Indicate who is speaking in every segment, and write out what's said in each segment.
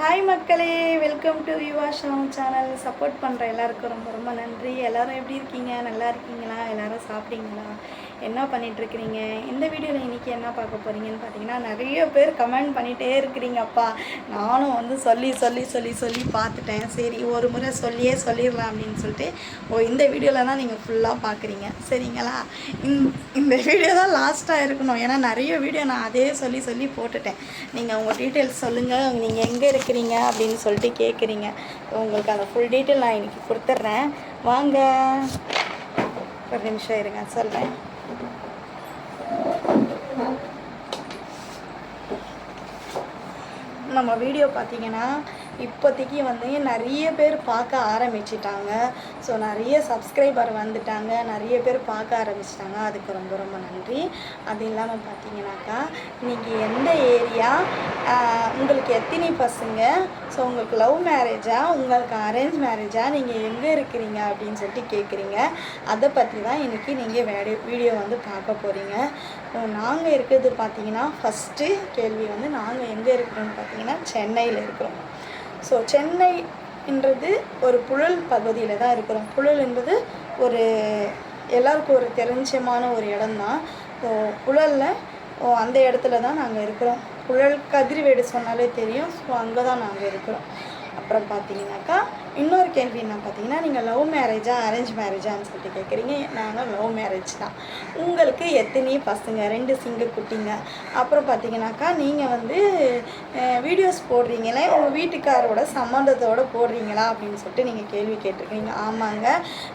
Speaker 1: Hi மக்களே, welcome to Yuva Sham channel. Support பண்ணுற எல்லாருக்கும் ரொம்ப ரொம்ப நன்றி. எல்லோரும் எப்படி இருக்கீங்க? நல்லா இருக்கீங்களா? எல்லோரும் சாப்பிட்டீங்களா? என்ன பண்ணிகிட்ருக்கிறீங்க? இந்த வீடியோவில் இன்றைக்கி என்ன பார்க்க போகிறீங்கன்னு பார்த்தீங்கன்னா, நிறைய பேர் கமெண்ட் பண்ணிகிட்டே இருக்கிறீங்கப்பா. நானும் வந்து சொல்லி பார்த்துட்டேன். சரி, ஒரு முறை சொல்லிடலாம் அப்படின்னு சொல்லிட்டு இந்த வீடியோவில் தான் நீங்கள் ஃபுல்லாக பார்க்குறீங்க. சரிங்களா? இந்த வீடியோ தான் லாஸ்ட்டாக இருக்கணும். ஏன்னா நிறைய வீடியோ நான் அதே சொல்லி போட்டுட்டேன். நீங்கள் உங்கள் டீட்டெயில்ஸ் சொல்லுங்கள், நீங்கள் எங்கே இருக்கிறீங்க அப்படின்னு சொல்லிட்டு கேட்குறீங்க. உங்களுக்கு அந்த ஃபுல் டீட்டெயில் நான் இன்றைக்கி கொடுத்துட்றேன். வாங்க, ஒரு நிமிஷம் இருங்க, சொல்கிறேன். நம்ம வீடியோ பார்த்தீங்கன்னா இப்போதைக்கு வந்து நிறைய பேர் பார்க்க ஆரம்பிச்சிட்டாங்க. ஸோ நிறைய சப்ஸ்கிரைபர் வந்துட்டாங்க, நிறைய பேர் பார்க்க ஆரம்பிச்சிட்டாங்க. அதுக்கு ரொம்ப ரொம்ப நன்றி. அது இல்லாமல் பார்த்தீங்கன்னாக்கா, நீங்கள் எந்த ஏரியா, உங்களுக்கு எத்தனை பசங்க, ஸோ உங்களுக்கு லவ் மேரேஜா, உங்களுக்கு அரேஞ்ச் மேரேஜா, நீங்கள் எங்கே இருக்கிறீங்க அப்படின்னு சொல்லிட்டு கேட்குறீங்க. அதை பற்றி தான் இன்றைக்கி நீங்கள் வீடியோ வந்து பார்க்க போகிறீங்க. நாங்கள் இருக்கிறது பார்த்தீங்கன்னா, ஃபஸ்ட்டு கேள்வி வந்து நாங்கள் எங்கே இருக்கிறோன்னு பார்த்தீங்கன்னா சென்னையில் இருக்கிறோம். ஸோ சென்னைன்றது ஒரு புழல் பகுதியில் தான் இருக்கிறோம். புழல் என்பது ஒரு எல்லாருக்கும் ஒரு தெரிஞ்சமான ஒரு இடம்தான். ஸோ புழலில் அந்த இடத்துல தான் நாங்கள் இருக்கிறோம். புழல் கதிர்வேடு சொன்னாலே தெரியும். ஸோ அங்கே தான் நாங்கள் இருக்கிறோம். அப்புறம் பார்த்தீங்கன்னாக்கா, இன்னொரு கேள்வி என்ன பார்த்தீங்கன்னா, நீங்கள் லவ் மேரேஜா அரேஞ்ச் மேரேஜான்னு சொல்லிட்டு கேட்குறீங்க. நாங்கள் லவ் மேரேஜ் தான். உங்களுக்கு எத்தனை பசங்க? 2 சிங்க குட்டிங்க. அப்புறம் பார்த்தீங்கன்னாக்கா, நீங்கள் வந்து வீடியோஸ் போடுறீங்களே, உங்கள் வீட்டுக்காரோட சம்மந்தத்தோடு போடுறீங்களா அப்படின்னு சொல்லிட்டு நீங்கள் கேள்வி கேட்டிருக்கீங்க. ஆமாங்க,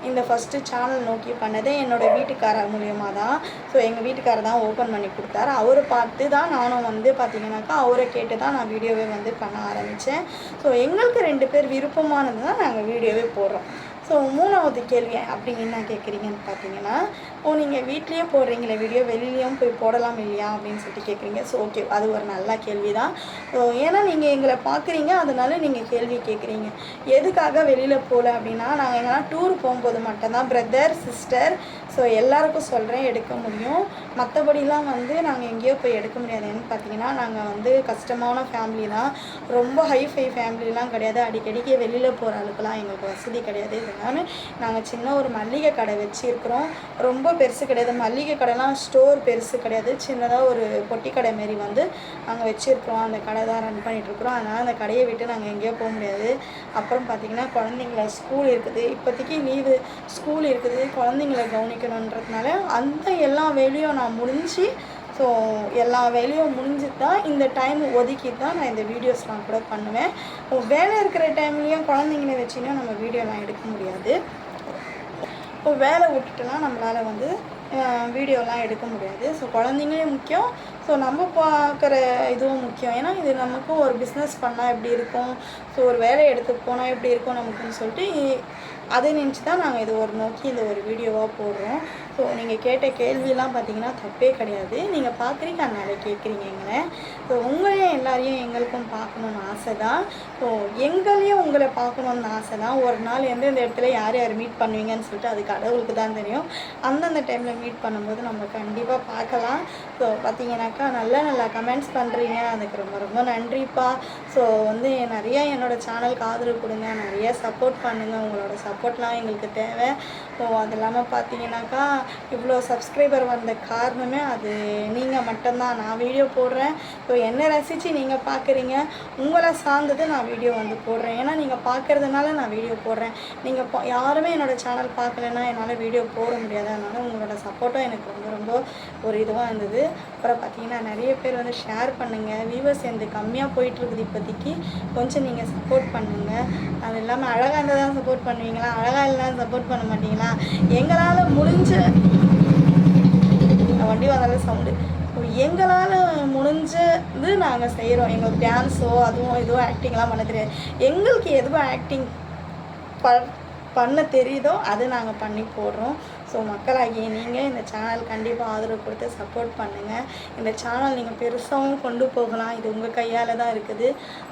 Speaker 1: இந்த ஃபஸ்ட்டு சேனல் நோக்கி பண்ணதே என்னோடய வீட்டுக்காரர் மூலியமாக தான். ஸோ எங்கள் வீட்டுக்காரர் தான் ஓப்பன் பண்ணி கொடுத்தாரு. அவரை பார்த்து தான் நானும் வந்து பார்த்தீங்கன்னாக்கா, அவரை கேட்டு தான் நான் வீடியோவே வந்து பண்ண ஆரம்பித்தேன். ஸோ எங்களுக்கு 2 பேர் விருப்பமானது தான் நாங்கள் வீடியோவே போடுறோம். ஸோ 3வது கேள்வி அப்படி என்ன கேட்குறீங்கன்னு பார்த்தீங்கன்னா, நீங்கள் வீட்லேயே போடுறீங்களே வீடியோ, வெளியிலையும் போய் போடலாம் இல்லையா அப்படின்னு சொல்லிட்டு கேட்குறீங்க. ஸோ ஓகே, அது ஒரு நல்ல கேள்வி தான். ஸோ ஏன்னா நீங்கள் எங்களை பார்க்குறீங்க, அதனால நீங்கள் கேள்வி கேட்குறீங்க. எதுக்காக வெளியில் போகல அப்படின்னா, நாங்கள் எங்கன்னா டூர் போகும்போது மட்டும்தான் பிரதர் சிஸ்டர் ஸோ எல்லாருக்கும் சொல்கிறேன் எடுக்க முடியும். மற்றபடிலாம் வந்து நாங்கள் எங்கேயோ போய் எடுக்க முடியாது. ஏன்னு பார்த்தீங்கன்னா, நாங்கள் வந்து கஷ்டமான ஃபேமிலி தான். ரொம்ப ஹைஃபை ஃபேமிலிலாம் கிடையாது. அடிக்கடிக்கு வெளியில் போகிற அளவுக்குலாம் எங்களுக்கு வசதி கிடையாது. இதனால் நாங்கள் சின்ன ஒரு மளிகை கடை வச்சுருக்கிறோம். ரொம்ப பெருசு கிடையாது. மளிகை கடைலாம் ஸ்டோர் பெருசு கிடையாது. சின்னதாக ஒரு பொட்டி கடை மாரி வந்து நாங்கள் வச்சுருக்கிறோம். அந்த கடை தான் ரன் பண்ணிகிட்ருக்குறோம். அதனால் அந்த கடையை விட்டு நாங்கள் எங்கேயோ போக முடியாது. அப்புறம் பார்த்திங்கன்னா, குழந்தைங்கள ஸ்கூல் இருக்குது. இப்போதைக்கு லீவு, ஸ்கூல் இருக்குது, குழந்தைங்கள கவனிக்கணுன்றதுனால அந்த எல்லா வேலையும் நான் முடிஞ்சு, ஸோ எல்லா வேலையும் முடிஞ்சு தான் இந்த டைம் ஒதுக்கி தான் நான் இந்த வீடியோஸ்லாம் கூட பண்ணுவேன். வேலை இருக்கிற டைம்லேயும் குழந்தைங்கள வச்சுன்னா நம்ம வீடியோலாம் எடுக்க முடியாது. இப்போ வேலை விட்டுட்டுலாம் நம்மளால் வந்து வீடியோலாம் எடுக்க முடியாது. ஸோ குழந்தைங்களே முக்கியம், ஸோ நம்ம பார்க்குற இதுவும் முக்கியம். ஏன்னா இது நமக்கும் ஒரு பிஸ்னஸ் பண்ணால் எப்படி இருக்கும், ஸோ ஒரு வேலையை எடுத்து போனால் எப்படி இருக்கும் நமக்குன்னு சொல்லிட்டு அதை நினச்சி தான் நாங்கள் இது ஒரு நோக்கி இந்த ஒரு வீடியோவாக போடுறோம். ஸோ நீங்கள் கேட்ட கேள்வியெல்லாம் பார்த்தீங்கன்னா தப்பே கிடையாது. நீங்கள் பார்க்குறீங்க, அதனால் கேட்குறீங்க. ஸோ உங்களையும் எல்லாரையும் எங்களுக்கும் பார்க்கணுன்னு ஆசை தான். ஸோ எங்களையும் உங்களை பார்க்கணுன்னு ஆசை தான். ஒரு நாள் எந்தெந்த இடத்துல யார் யார் மீட் பண்ணுவீங்கன்னு சொல்லிட்டு அது கடவுளுக்கு தான் தெரியும். அந்தந்த டைமில் மீட் பண்ணும்போது நம்ம கண்டிப்பாக பார்க்கலாம். ஸோ பார்த்தீங்கன்னாக்கா, நல்ல கமெண்ட்ஸ் பண்ணுறீங்க, அதுக்கு ரொம்ப ரொம்ப நன்றிப்பா. ஸோ வந்து நிறையா என்னோடய சேனலுக்கு ஆதரவு கொடுங்க, நிறைய சப்போர்ட் பண்ணுங்கள். உங்களோட சப்போர்ட்லாம் எங்களுக்கு தேவை. ஸோ அது இல்லாமல் பார்த்தீங்கன்னாக்கா, இவ்வளோ சப்ஸ்கிரைபர் வந்த காரணமே அது நீங்கள் மட்டும்தான். நான் வீடியோ போடுறேன், ஸோ என்னை ரசித்து நீங்கள் பார்க்குறீங்க, உங்களை சார்ந்தது நான் வீடியோ வந்து போடுறேன். ஏன்னா நீங்கள் பார்க்குறதுனால நான் வீடியோ போடுறேன். நீங்கள் யாருமே என்னோடய சேனல் பார்க்கலன்னா என்னால் வீடியோ போட முடியாது. அதனால் உங்களோட சப்போர்ட்டும் எனக்கு ரொம்ப ரொம்ப ஒரு இதுவாக இருந்தது. அப்புறம் பார்த்தீங்கன்னா, நிறைய பேர் வந்து ஷேர் பண்ணுங்கள். வியூவர்ஸ் வந்து கம்மியாக போயிட்டுருக்குது இப்போதைக்கு, கொஞ்சம் நீங்கள் சப்போர்ட் பண்ணுங்கள். அது இல்லாமல் அழகாக இருந்தால் தான் சப்போர்ட் பண்ணுவீங்களா, அழகாக இல்லைனா சப்போர்ட் பண்ண மாட்டீங்களா? எங்களால் முடிஞ்ச வண்டி வந்தாலும் சவுண்டு, எங்களால் முடிஞ்சது நாங்கள் செய்கிறோம். எங்களுக்கு டான்ஸோ அதுவும் இதுவும் ஆக்டிங்லாம் பண்ண தெரியாது. எங்களுக்கு எதுவும் ஆக்டிங் பண்ண தெரியுதோ அது நாங்கள் பண்ணி போடுறோம். ஸோ மக்களாகிய நீங்கள் இந்த சேனல் கண்டிப்பாக ஆதரவு கொடுத்து சப்போர்ட் பண்ணுங்கள். இந்த சேனல் நீங்கள் பெருசாகவும் கொண்டு போகலாம். இது உங்கள் கையால் தான் இருக்குது.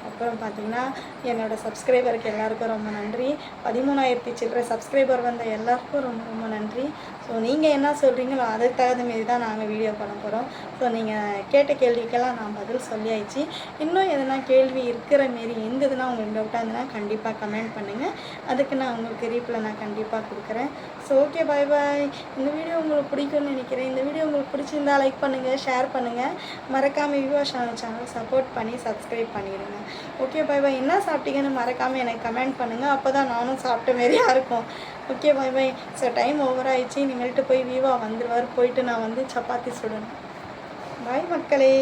Speaker 1: அப்புறம் பார்த்திங்கன்னா என்னோடய சப்ஸ்கிரைபருக்கு எல்லாருக்கும் ரொம்ப நன்றி. 13,000 சில்லற சப்ஸ்கிரைபர் வந்த எல்லாருக்கும் ரொம்ப ரொம்ப நன்றி. ஸோ நீங்கள் என்ன சொல்கிறீங்களோ அதுக்கு தகுந்த மாரி தான் நாங்கள் வீடியோ பண்ண போகிறோம். ஸோ நீங்கள் கேட்ட கேள்விக்கெல்லாம் நான் பதில் சொல்லியாச்சு. இன்னும் எதனா கேள்வி இருக்கிற மாரி இருந்ததுன்னா உங்களுக்கு டவுட்டாக இருந்ததுன்னா கண்டிப்பாக கமெண்ட் பண்ணுங்கள். அதுக்கு நான் உங்களுக்கு ரீப்ளை நான் கண்டிப்பாக கொடுக்குறேன். ஸோ ஓகே, பாய் பாய். இந்த வீடியோ உங்களுக்கு பிடிக்கும்னு நினைக்கிறேன். இந்த வீடியோ உங்களுக்கு பிடிச்சிருந்தா லைக் பண்ணுங்கள், ஷேர் பண்ணுங்கள். மறக்காமல் விவா சேனல் சப்போர்ட் பண்ணி சப்ஸ்கிரைப் பண்ணிடுங்க. ஓகே, பாய் பாய். என்ன சாப்பிட்டீங்கன்னு மறக்காமல் எனக்கு கமெண்ட் பண்ணுங்கள். அப்போ தான் நானும் சாப்பிட்ட மாரியா இருக்கும். ஓகே, பாய் பாய். ஸோ டைம் ஓவர் ஆயிடுச்சு. இனிமேல்ட்டு போய் விவா வந்துடுவார். போயிட்டு நான் வந்து சப்பாத்தி சுடணும். பாய் மக்களே.